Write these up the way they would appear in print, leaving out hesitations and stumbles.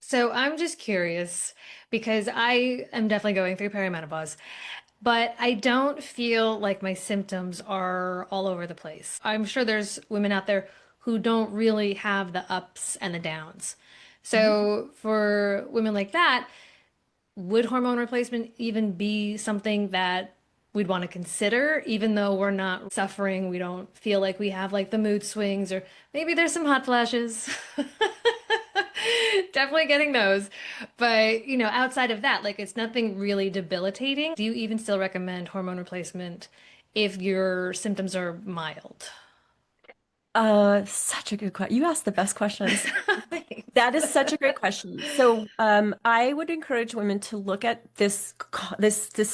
So I'm just curious because I am definitely going through perimenopause, but I don't feel like my symptoms are all over the place. I'm sure there's women out there who don't really have the ups and the downs. Mhm. So for women like that, would hormone replacement even be something that we'd want to consider, even though we're not suffering? We don't feel like we have like the mood swings, or maybe there's some hot flashes. Definitely getting those. But, outside of that, like it's nothing really debilitating. Do you even still recommend hormone replacement if your symptoms are mild? Such a good question. You asked the best questions. Thanks. That is such a great question. So, I would encourage women to look at this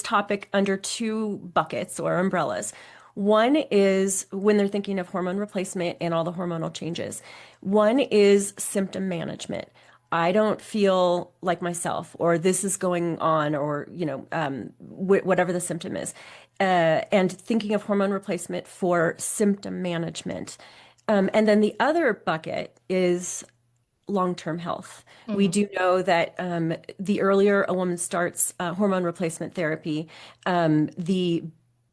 topic under two buckets or umbrellas. One is when they're thinking of hormone replacement and all the hormonal changes. One is symptom management. I don't feel like myself, or this is going on, or whatever the symptom is, and thinking of hormone replacement for symptom management. And then the other bucket is long-term health. We Mhm. do know that the earlier a woman starts hormone replacement therapy, the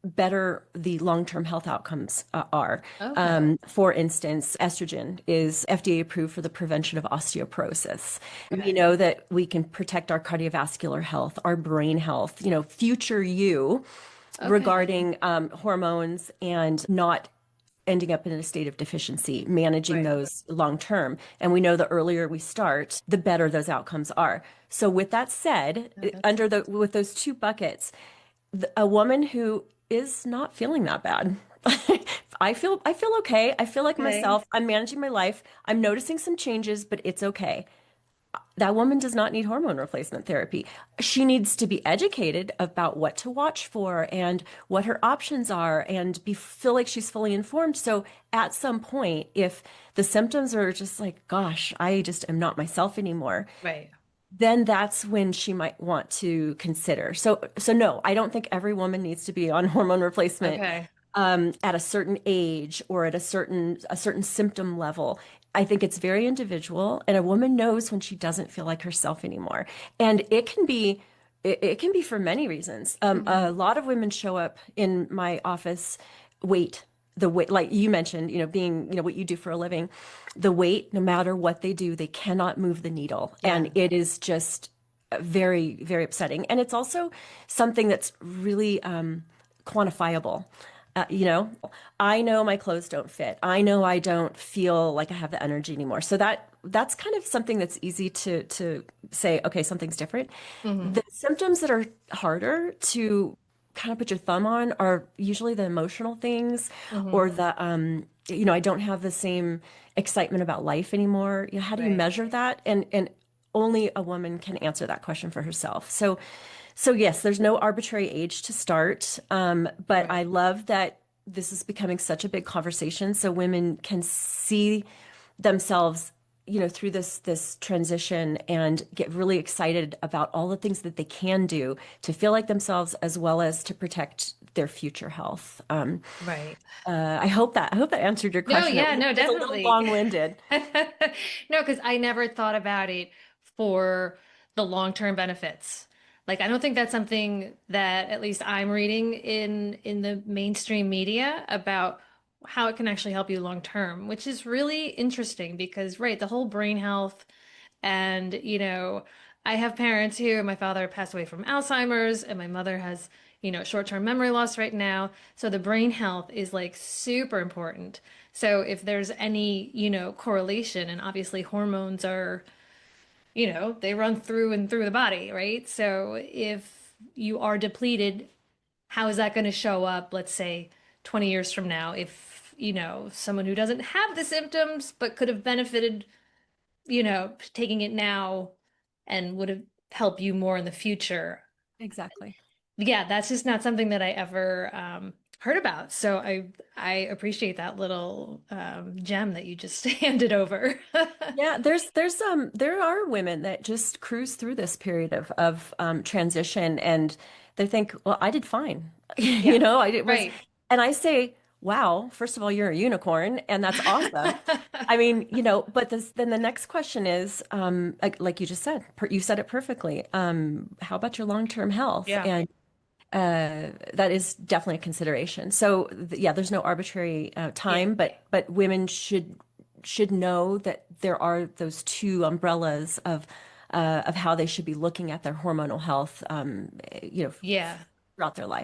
better the long-term health outcomes are. Okay. For instance, estrogen is FDA approved for the prevention of osteoporosis. We Okay. know that we can protect our cardiovascular health, our brain health, future you Okay. regarding hormones and not ending up in a state of deficiency, managing Right. those long term. And we know the earlier we start, the better those outcomes are. So with that said, Oh, that's under the with those two buckets, a woman who is not feeling that bad. I feel okay. I feel like okay. myself. I'm managing my life. I'm noticing some changes, but it's okay. That woman does not need hormone replacement therapy. She needs to be educated about what to watch for and what her options are and feel like she's fully informed. So at some point, if the symptoms are just like, gosh, I just am not myself anymore, Right. then that's when she might want to consider. So no, I don't think every woman needs to be on hormone replacement Okay. at a certain age or at a certain symptom level. I think it's very individual, and a woman knows when she doesn't feel like herself anymore. And it can be for many reasons. A Mhm. lot of women show up in my office, weight, the weight, like you mentioned, being, what you do for a living, the weight, no matter what they do, they cannot move the needle. Yeah. And it is just very, very upsetting. And it's also something that's really quantifiable. I know my clothes don't fit. I know I don't feel like I have the energy anymore. So that's kind of something that's easy to say, okay, something's different. Hmm. The symptoms that are harder to kind of put your thumb on are usually the emotional things Hmm. or I don't have the same excitement about life anymore. How do you Right. measure that? And only a woman can answer that question for herself. So yes, there's no arbitrary age to start. But I Right. love that this is becoming such a big conversation so women can see themselves, through this transition and get really excited about all the things that they can do to feel like themselves as well as to protect their future health. Right. I hope that answered your No, question. It yeah, was, no, it was a little definitely. long-winded. No, because I never thought about it for the long-term benefits. Like, I don't think that's something that at least I'm reading in the mainstream media about how it can actually help you long term, which is really interesting because, right, the whole brain health and, I have parents who, my father passed away from Alzheimer's, and my mother has, short-term memory loss right now. So the brain health is like super important. So if there's any, correlation, and obviously hormones are, they run through and through the body, right? So if you are depleted, how is that going to show up, let's say, 20 years from now, if, someone who doesn't have the symptoms but could have benefited, taking it now and would have helped you more in the future. Exactly. Yeah, that's just not something that I ever heard about. So I appreciate that little gem that you just handed over. Yeah, there are women that just cruise through this period of transition and they think, well, I did fine. Yeah, I did was right. and I say, wow, first of all, you're a unicorn, and that's awesome. I mean, but then the next question is, like you just said, you said it perfectly. How about your long-term health? Yeah. And that is definitely a consideration. So, yeah, there's no arbitrary Yeah. time, but women should know that there are those two umbrellas of how they should be looking at their hormonal health, Yeah. throughout their life.